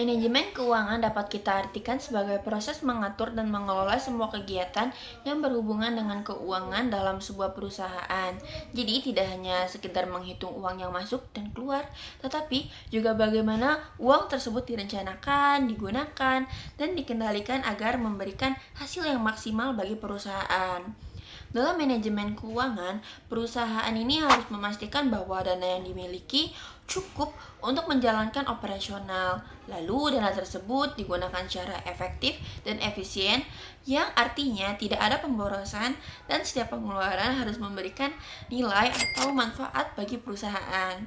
Manajemen keuangan dapat kita artikan sebagai proses mengatur dan mengelola semua kegiatan yang berhubungan dengan keuangan dalam sebuah perusahaan. Jadi tidak hanya sekedar menghitung uang yang masuk dan keluar, tetapi juga bagaimana uang tersebut direncanakan, digunakan, dan dikendalikan agar memberikan hasil yang maksimal bagi perusahaan. Dalam manajemen keuangan, perusahaan ini harus memastikan bahwa dana yang dimiliki cukup untuk menjalankan operasional. Lalu dana tersebut digunakan secara efektif dan efisien, yang artinya tidak ada pemborosan dan setiap pengeluaran harus memberikan nilai atau manfaat bagi perusahaan.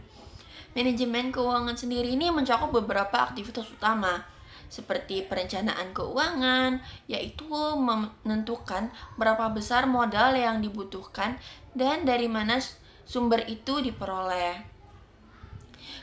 Manajemen keuangan sendiri ini mencakup beberapa aktivitas utama, seperti perencanaan keuangan, yaitu menentukan berapa besar modal yang dibutuhkan dan dari mana sumber itu diperoleh.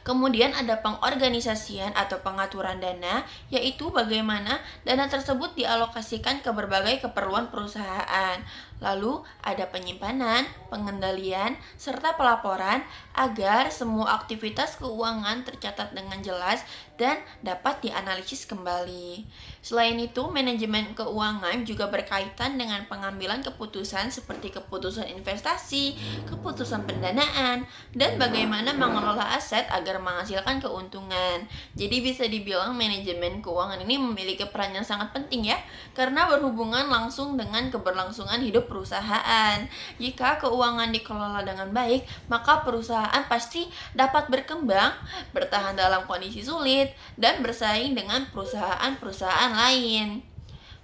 Kemudian ada pengorganisasian atau pengaturan dana, yaitu bagaimana dana tersebut dialokasikan ke berbagai keperluan perusahaan. Lalu ada penyimpanan, pengendalian, serta pelaporan agar semua aktivitas keuangan tercatat dengan jelas dan dapat dianalisis kembali. Selain itu, manajemen keuangan juga berkaitan dengan pengambilan keputusan seperti keputusan investasi, keputusan pendanaan, dan bagaimana mengelola aset agar menghasilkan keuntungan. Jadi bisa dibilang manajemen keuangan ini memiliki peran yang sangat penting ya, karena berhubungan langsung dengan keberlangsungan hidup perusahaan. Jika keuangan dikelola dengan baik, maka perusahaan pasti dapat berkembang, bertahan dalam kondisi sulit, dan bersaing dengan perusahaan-perusahaan lain.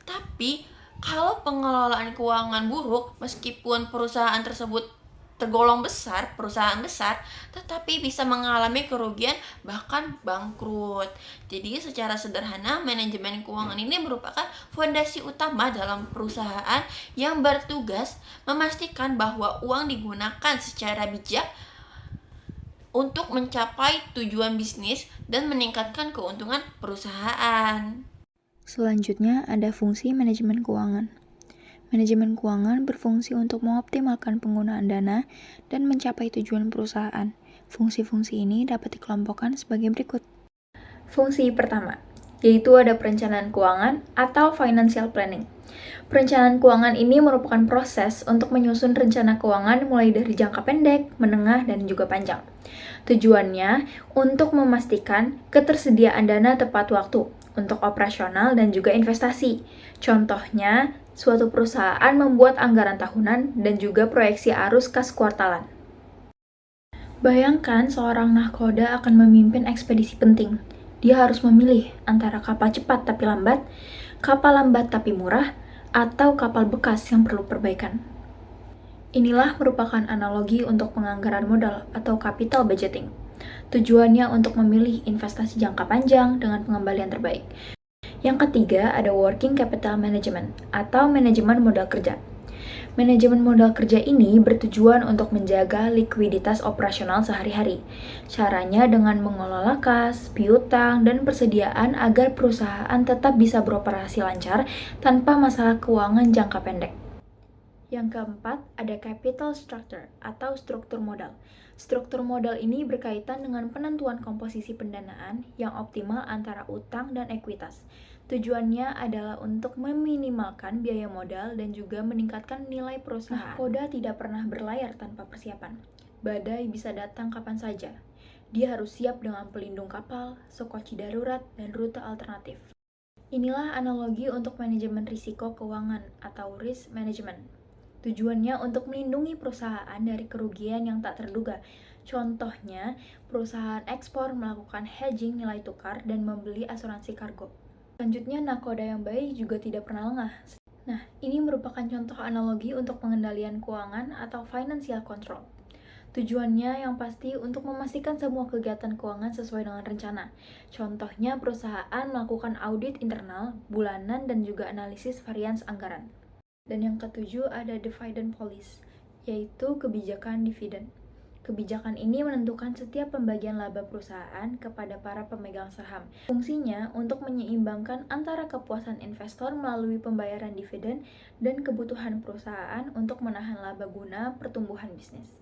Tapi kalau pengelolaan keuangan buruk, meskipun perusahaan tersebut tergolong besar, perusahaan besar, tetapi bisa mengalami kerugian bahkan bangkrut. Jadi secara sederhana, manajemen keuangan ini merupakan fondasi utama dalam perusahaan yang bertugas memastikan bahwa uang digunakan secara bijak untuk mencapai tujuan bisnis dan meningkatkan keuntungan perusahaan. Selanjutnya ada fungsi manajemen keuangan. Manajemen keuangan berfungsi untuk mengoptimalkan penggunaan dana dan mencapai tujuan perusahaan. Fungsi-fungsi ini dapat dikelompokkan sebagai berikut. Fungsi pertama, yaitu ada perencanaan keuangan atau financial planning. Perencanaan keuangan ini merupakan proses untuk menyusun rencana keuangan mulai dari jangka pendek, menengah, dan juga panjang. Tujuannya untuk memastikan ketersediaan dana tepat waktu untuk operasional dan juga investasi. Contohnya, suatu perusahaan membuat anggaran tahunan dan juga proyeksi arus kas kuartalan. Bayangkan seorang nahkoda akan memimpin ekspedisi penting. Dia harus memilih antara kapal cepat tapi lambat, kapal lambat tapi murah, atau kapal bekas yang perlu perbaikan. Inilah merupakan analogi untuk penganggaran modal atau capital budgeting. Tujuannya untuk memilih investasi jangka panjang dengan pengembalian terbaik. Yang ketiga ada working capital management atau manajemen modal kerja. Manajemen modal kerja ini bertujuan untuk menjaga likuiditas operasional sehari-hari. Caranya dengan mengelola kas, piutang, dan persediaan agar perusahaan tetap bisa beroperasi lancar tanpa masalah keuangan jangka pendek. Yang keempat, ada capital structure atau struktur modal. Struktur modal ini berkaitan dengan penentuan komposisi pendanaan yang optimal antara utang dan ekuitas. Tujuannya adalah untuk meminimalkan biaya modal dan juga meningkatkan nilai perusahaan. Nahkoda tidak pernah berlayar tanpa persiapan. Badai bisa datang kapan saja. Dia harus siap dengan pelindung kapal, sekoci darurat, dan rute alternatif. Inilah analogi untuk manajemen risiko keuangan atau risk management. Tujuannya untuk melindungi perusahaan dari kerugian yang tak terduga. Contohnya, perusahaan ekspor melakukan hedging nilai tukar dan membeli asuransi kargo. Selanjutnya, nahkoda yang baik juga tidak pernah lengah. Nah, ini merupakan contoh analogi untuk pengendalian keuangan atau financial control. Tujuannya yang pasti untuk memastikan semua kegiatan keuangan sesuai dengan rencana. Contohnya, perusahaan melakukan audit internal, bulanan, dan juga analisis varians anggaran. Dan yang ketujuh ada dividend policy, yaitu kebijakan dividen. Kebijakan ini menentukan setiap pembagian laba perusahaan kepada para pemegang saham. Fungsinya untuk menyeimbangkan antara kepuasan investor melalui pembayaran dividen dan kebutuhan perusahaan untuk menahan laba guna pertumbuhan bisnis.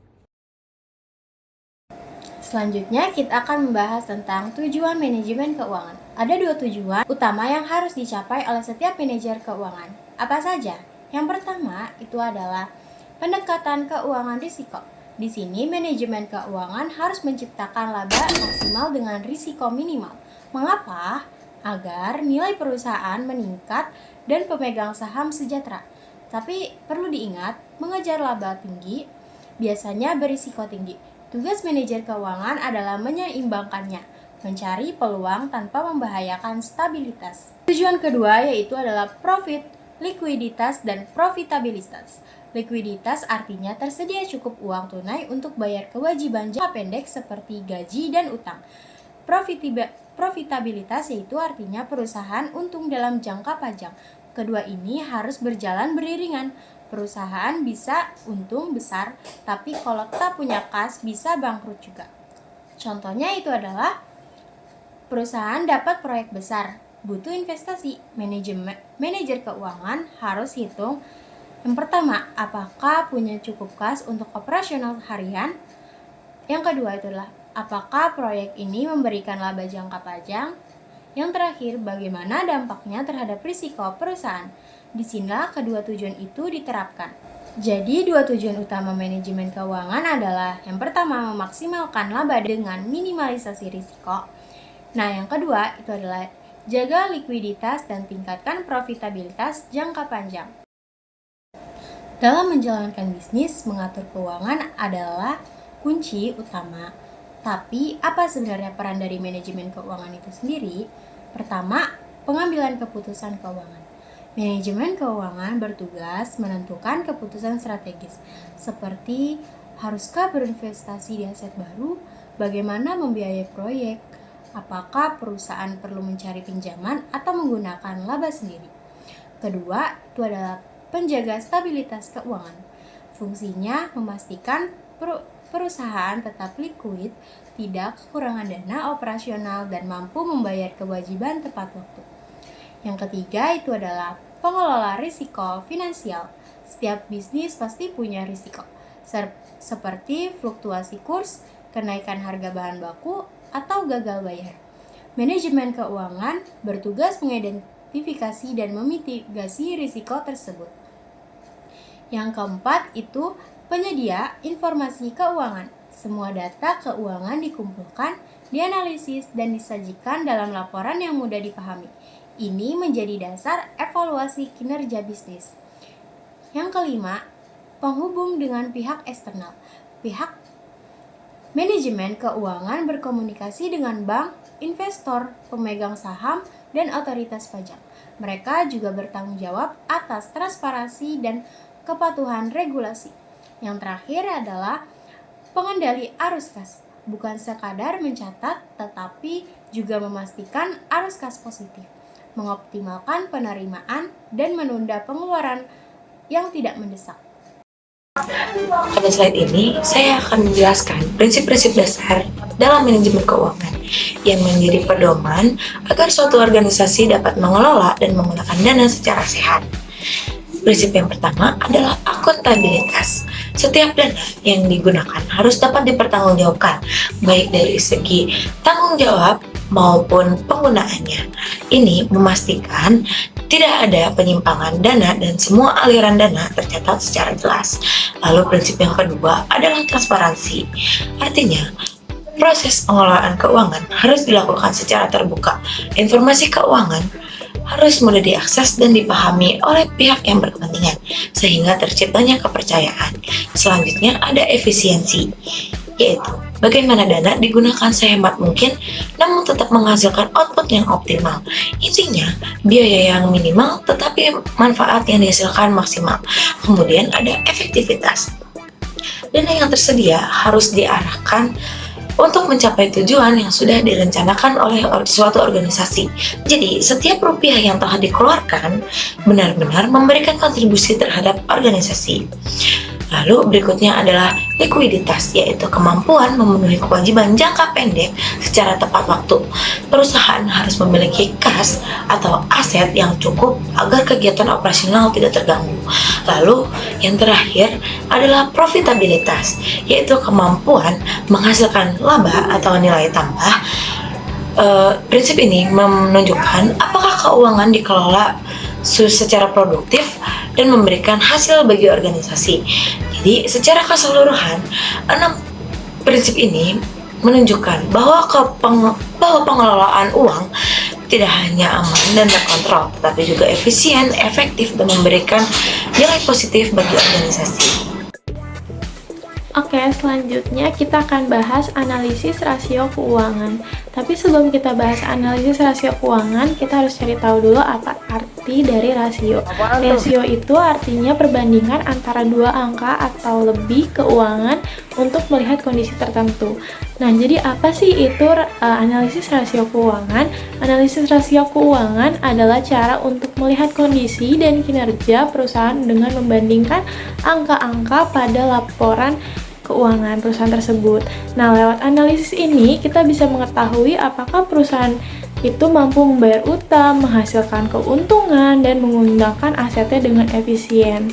Selanjutnya kita akan membahas tentang tujuan manajemen keuangan. Ada 2 tujuan utama yang harus dicapai oleh setiap manajer keuangan. Apa saja? Yang pertama itu adalah pendekatan keuangan risiko. Di sini manajemen keuangan harus menciptakan laba maksimal dengan risiko minimal. Mengapa? Agar nilai perusahaan meningkat dan pemegang saham sejahtera. Tapi perlu diingat, mengejar laba tinggi biasanya berisiko tinggi. Tugas manajer keuangan adalah menyeimbangkannya, mencari peluang tanpa membahayakan stabilitas. Tujuan kedua yaitu adalah profit, likuiditas, dan profitabilitas. Likuiditas artinya tersedia cukup uang tunai untuk bayar kewajiban jangka pendek seperti gaji dan utang. Profitabilitas yaitu artinya perusahaan untung dalam jangka panjang. Kedua ini harus berjalan beriringan. Perusahaan bisa untung besar, tapi kalau tak punya kas bisa bangkrut juga. Contohnya itu adalah perusahaan dapat proyek besar, butuh investasi. Manajer keuangan harus hitung yang pertama, apakah punya cukup kas untuk operasional harian? Yang kedua itu adalah apakah proyek ini memberikan laba jangka panjang? Yang terakhir, bagaimana dampaknya terhadap risiko perusahaan? Disinilah kedua tujuan itu diterapkan. Jadi, 2 tujuan utama manajemen keuangan adalah yang pertama, memaksimalkan laba dengan minimalisasi risiko. Nah, yang kedua itu adalah jaga likuiditas dan tingkatkan profitabilitas jangka panjang. Dalam menjalankan bisnis, mengatur keuangan adalah kunci utama. Tapi, apa sebenarnya peran dari manajemen keuangan itu sendiri? Pertama, pengambilan keputusan keuangan. Manajemen keuangan bertugas menentukan keputusan strategis, seperti haruskah berinvestasi di aset baru, bagaimana membiayai proyek, apakah perusahaan perlu mencari pinjaman atau menggunakan laba sendiri. Kedua, itu adalah penjaga stabilitas keuangan. Fungsinya memastikan perusahaan tetap likuid, tidak kekurangan dana operasional, dan mampu membayar kewajiban tepat waktu. Yang ketiga itu adalah pengelola risiko finansial. Setiap bisnis pasti punya risiko, seperti fluktuasi kurs, kenaikan harga bahan baku, atau gagal bayar. Manajemen keuangan bertugas mengidentifikasi dan memitigasi risiko tersebut. Yang keempat itu penyedia informasi keuangan. Semua data keuangan dikumpulkan, dianalisis, dan disajikan dalam laporan yang mudah dipahami. Ini menjadi dasar evaluasi kinerja bisnis. Yang kelima, penghubung dengan pihak eksternal. Pihak manajemen keuangan berkomunikasi dengan bank, investor, pemegang saham, dan otoritas pajak. Mereka juga bertanggung jawab atas transparansi dan kepatuhan regulasi. Yang terakhir adalah pengendali arus kas. Bukan sekadar mencatat, tetapi juga memastikan arus kas positif, mengoptimalkan penerimaan, dan menunda pengeluaran yang tidak mendesak. Pada slide ini, saya akan menjelaskan prinsip-prinsip dasar dalam manajemen keuangan yang menjadi pedoman agar suatu organisasi dapat mengelola dan menggunakan dana secara sehat. Prinsip yang pertama adalah akuntabilitas. Setiap dana yang digunakan harus dapat dipertanggungjawabkan, baik dari segi tanggung jawab maupun penggunaannya. Ini memastikan tidak ada penyimpangan dana dan semua aliran dana tercatat secara jelas. Lalu prinsip yang kedua adalah transparansi. Artinya, proses pengelolaan keuangan harus dilakukan secara terbuka. Informasi keuangan harus mudah diakses dan dipahami oleh pihak yang berkepentingan, sehingga terciptanya kepercayaan. Selanjutnya ada efisiensi, yaitu bagaimana dana digunakan sehemat mungkin namun tetap menghasilkan output yang optimal. Intinya, biaya yang minimal tetapi manfaat yang dihasilkan maksimal. Kemudian ada efektivitas. Dana yang tersedia harus diarahkan untuk mencapai tujuan yang sudah direncanakan oleh suatu organisasi. Jadi, setiap rupiah yang telah dikeluarkan benar-benar memberikan kontribusi terhadap organisasi. Lalu berikutnya adalah likuiditas, yaitu kemampuan memenuhi kewajiban jangka pendek secara tepat waktu. Perusahaan harus memiliki kas atau aset yang cukup agar kegiatan operasional tidak terganggu. Lalu yang terakhir adalah profitabilitas, yaitu kemampuan menghasilkan laba atau nilai tambah. Prinsip ini menunjukkan apakah keuangan dikelola secara produktif dan memberikan hasil bagi organisasi. Jadi, secara keseluruhan, 6 prinsip ini menunjukkan bahwa pengelolaan uang tidak hanya aman dan terkontrol, tetapi juga efisien, efektif, dan memberikan nilai positif bagi organisasi. Oke, selanjutnya kita akan bahas analisis rasio keuangan. Tapi sebelum kita bahas analisis rasio keuangan, kita harus cari tahu dulu apa arti dari rasio. Rasio itu artinya perbandingan antara dua angka atau lebih keuangan untuk melihat kondisi tertentu. Nah, jadi apa sih itu analisis rasio keuangan? Analisis rasio keuangan adalah cara untuk melihat kondisi dan kinerja perusahaan dengan membandingkan angka-angka pada laporan keuangan perusahaan tersebut. Nah, lewat analisis ini kita bisa mengetahui apakah perusahaan itu mampu membayar utang, menghasilkan keuntungan, dan menggunakan asetnya dengan efisien.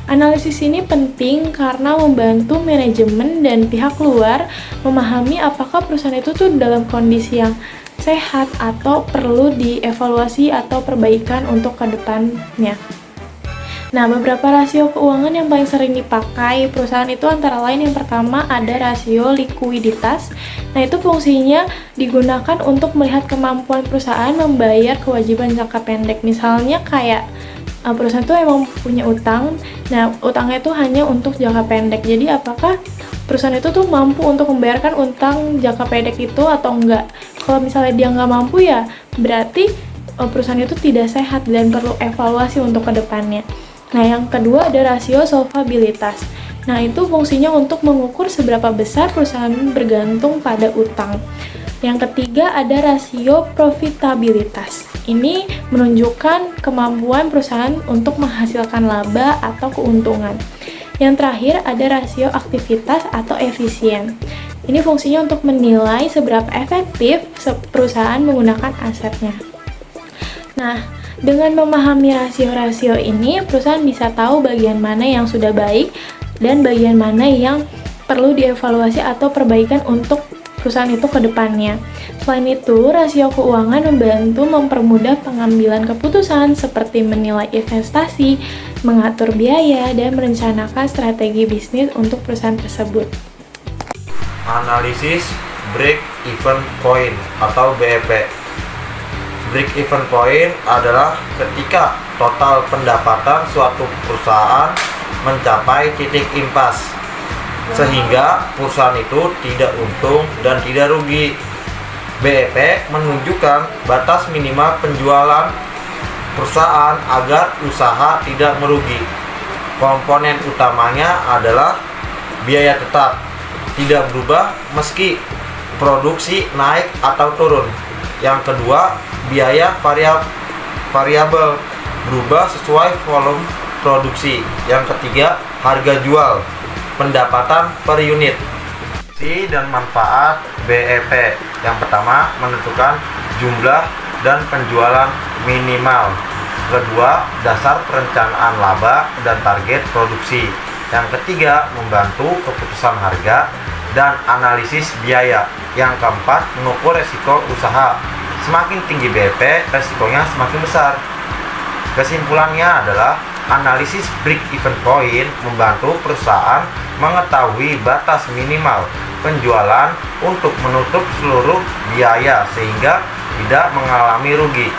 Analisis ini penting karena membantu manajemen dan pihak luar memahami apakah perusahaan itu tuh dalam kondisi yang sehat atau perlu dievaluasi atau perbaikan untuk ke depannya. Nah, beberapa rasio keuangan yang paling sering dipakai perusahaan itu antara lain yang pertama ada rasio likuiditas. Nah, itu fungsinya digunakan untuk melihat kemampuan perusahaan membayar kewajiban jangka pendek. Misalnya kayak perusahaan itu emang punya utang, nah utangnya itu hanya untuk jangka pendek. Jadi apakah perusahaan itu tuh mampu untuk membayarkan utang jangka pendek itu atau enggak? Kalau misalnya dia nggak mampu ya berarti perusahaan itu tidak sehat dan perlu evaluasi untuk kedepannya. Nah, yang kedua ada rasio solvabilitas. Nah, itu fungsinya untuk mengukur seberapa besar perusahaan bergantung pada utang. Yang ketiga ada rasio profitabilitas. Ini menunjukkan kemampuan perusahaan untuk menghasilkan laba atau keuntungan. Yang terakhir ada rasio aktivitas atau efisien. Ini fungsinya untuk menilai seberapa efektif perusahaan menggunakan asetnya. Nah, dengan memahami rasio-rasio ini, perusahaan bisa tahu bagian mana yang sudah baik dan bagian mana yang perlu dievaluasi atau perbaikan untuk perusahaan itu ke depannya. Selain itu, rasio keuangan membantu mempermudah pengambilan keputusan seperti menilai investasi, mengatur biaya, dan merencanakan strategi bisnis untuk perusahaan tersebut. Analisis break-even point atau BEP. Break-even point adalah ketika total pendapatan suatu perusahaan mencapai titik impas, sehingga perusahaan itu tidak untung dan tidak rugi. BEP menunjukkan batas minimal penjualan perusahaan agar usaha tidak merugi. Komponen utamanya adalah biaya tetap, tidak berubah meski produksi naik atau turun. Yang kedua, biaya variabel berubah sesuai volume produksi. Yang ketiga, harga jual, pendapatan per unit. Fungsi dan manfaat BEP. Yang pertama, menentukan jumlah dan penjualan minimal. Kedua, dasar perencanaan laba dan target produksi. Yang ketiga, membantu keputusan harga dan analisis biaya. Yang keempat, mengukur resiko usaha. Semakin tinggi BEP, resikonya semakin besar. Kesimpulannya adalah analisis break-even point membantu perusahaan mengetahui batas minimal penjualan untuk menutup seluruh biaya sehingga tidak mengalami rugi.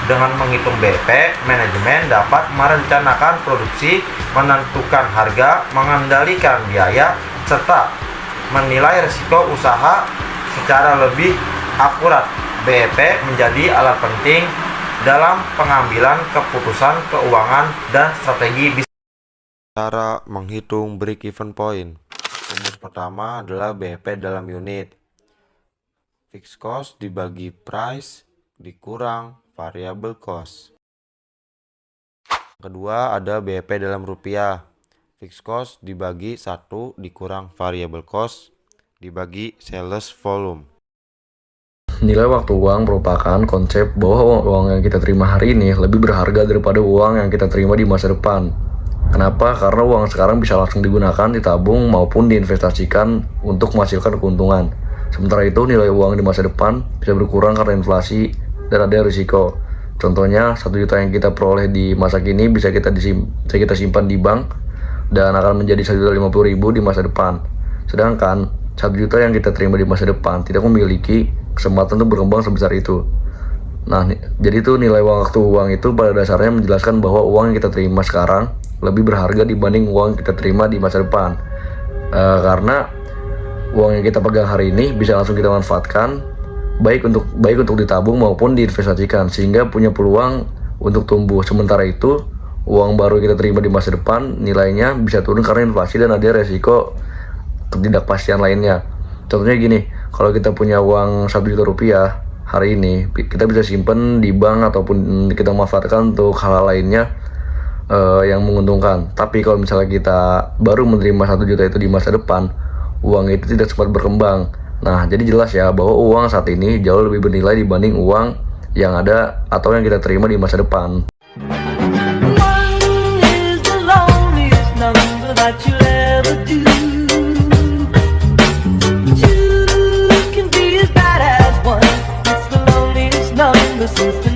Dengan menghitung BEP, manajemen dapat merencanakan produksi, menentukan harga, mengendalikan biaya, serta menilai risiko usaha secara lebih akurat. BEP menjadi alat penting dalam pengambilan keputusan keuangan dan strategi bisnis. Cara menghitung break-even point. Rumus pertama adalah BEP dalam unit. Fixed cost dibagi price dikurang variable cost. Kedua ada BEP dalam rupiah. Fixed cost dibagi 1 dikurang variable cost dibagi sales volume. Nilai waktu uang merupakan konsep bahwa uang yang kita terima hari ini lebih berharga daripada uang yang kita terima di masa depan. Kenapa? Karena uang sekarang bisa langsung digunakan, ditabung, maupun diinvestasikan untuk menghasilkan keuntungan. Sementara itu, nilai uang di masa depan bisa berkurang karena inflasi dan ada risiko. Contohnya, 1 juta yang kita peroleh di masa kini bisa kita simpan di bank dan akan menjadi 1.050.000 di masa depan. Sedangkan 1 juta yang kita terima di masa depan tidak memiliki kesempatan untuk berkembang sebesar itu. Nah, jadi itu nilai waktu uang itu pada dasarnya menjelaskan bahwa uang yang kita terima sekarang lebih berharga dibanding uang yang kita terima di masa depan. Karena uang yang kita pegang hari ini bisa langsung kita manfaatkan baik untuk ditabung maupun diinvestasikan sehingga punya peluang untuk tumbuh. Sementara itu, uang baru kita terima di masa depan nilainya bisa turun karena inflasi dan ada resiko ketidakpastian lainnya. Contohnya gini, kalau kita punya uang 1 juta rupiah hari ini, kita bisa simpan di bank ataupun kita manfaatkan untuk hal-hal lainnya yang menguntungkan. Tapi kalau misalnya kita baru menerima 1 juta itu di masa depan, uang itu tidak sempat berkembang. Nah, jadi jelas ya bahwa uang saat ini jauh lebih bernilai dibanding uang yang ada atau yang kita terima di masa depan. Since